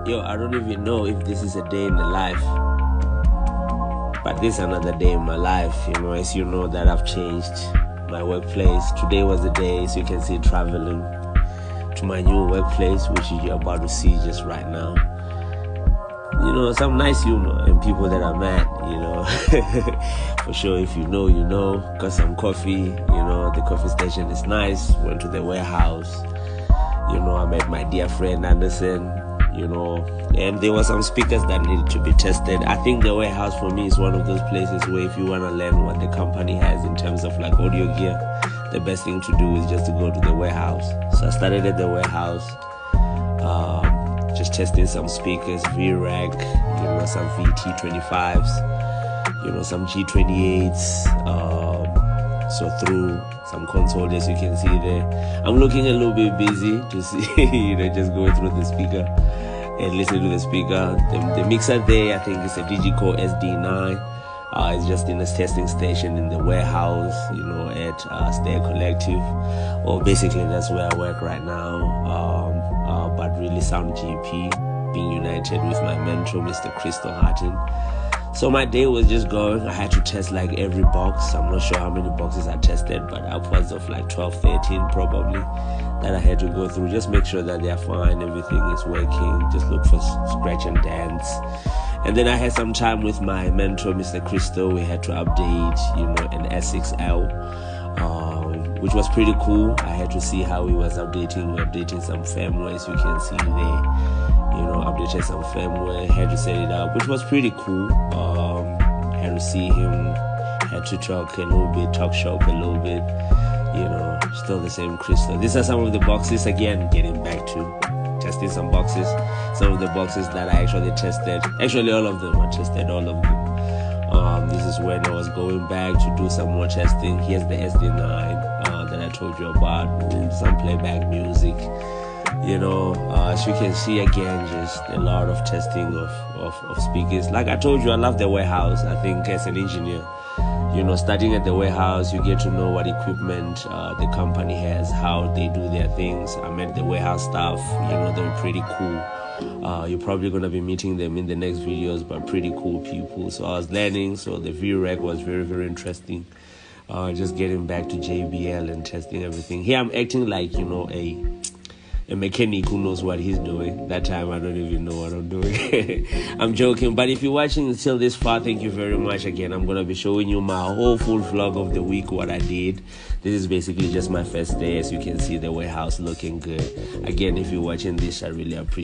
Yo, I don't even know if this is a day in the life, but this is another day in my life. As you know that I've changed my workplace. Today was the day, as you can see, traveling to my new workplace, which you're about to see just right now. Some nice humor and people that I met, for sure. If you know, got some coffee, the coffee station is nice. Went to the warehouse, I met my dear friend Anderson, and there were some speakers that needed to be tested. I think the warehouse for me is one of those places where if you want to learn what the company has in terms of like audio gear, the best thing to do is just to go to the warehouse. So I started at the warehouse, just testing some speakers, VRAG, some VT25s, some G28s, so through some console, as you can see there. I'm looking a little bit busy to see, just going through the speaker and listening to the speaker. The mixer there, I think it's a Digicore SD9. It's just in a testing station in the warehouse, at Stay Collective. Or basically that's where I work right now. But really Sound GP, being united with my mentor, Mr. Crystal Harton. So my day was just going. I had to test like every box. I'm not sure how many boxes I tested, but upwards of like 12, 13 probably, that I had to go through. Just make sure that they're fine, everything is working. Just look for scratch and dents. And then I had some time with my mentor, Mr. Crystal. We had to update, an S6L, which was pretty cool. I had to see how he was updating. We're updating some firmware, as you can see there. Updated some firmware, had to set it up, which was pretty cool. Had to see him, had to talk a little bit, talk shop a little bit, still the same Crystal. These are some of the boxes, again, getting back to testing some boxes. Some of the boxes that I actually tested, actually all of them, I tested all of them. This is when I was going back to do some more testing. Here's the SD9 that I told you about, some playback music. As you can see, again, just a lot of testing of speakers. Like I told you, I love the warehouse. I think as an engineer, starting at the warehouse, you get to know what equipment the company has, how they do their things. I met the warehouse staff, they were pretty cool. You're probably going to be meeting them in the next videos, but pretty cool people. So I was learning, so the VRAC was very, very interesting. Just getting back to JBL and testing everything. Here I'm acting like, a mechanic who knows what he's doing. That time I don't even know what I'm doing. I'm joking, but if you're watching until this far, thank you very much. Again, I'm going to be showing you my whole full vlog of the week, what I did. This is basically just my first day. As you can see, the warehouse looking good. Again, if you're watching this, I really appreciate it.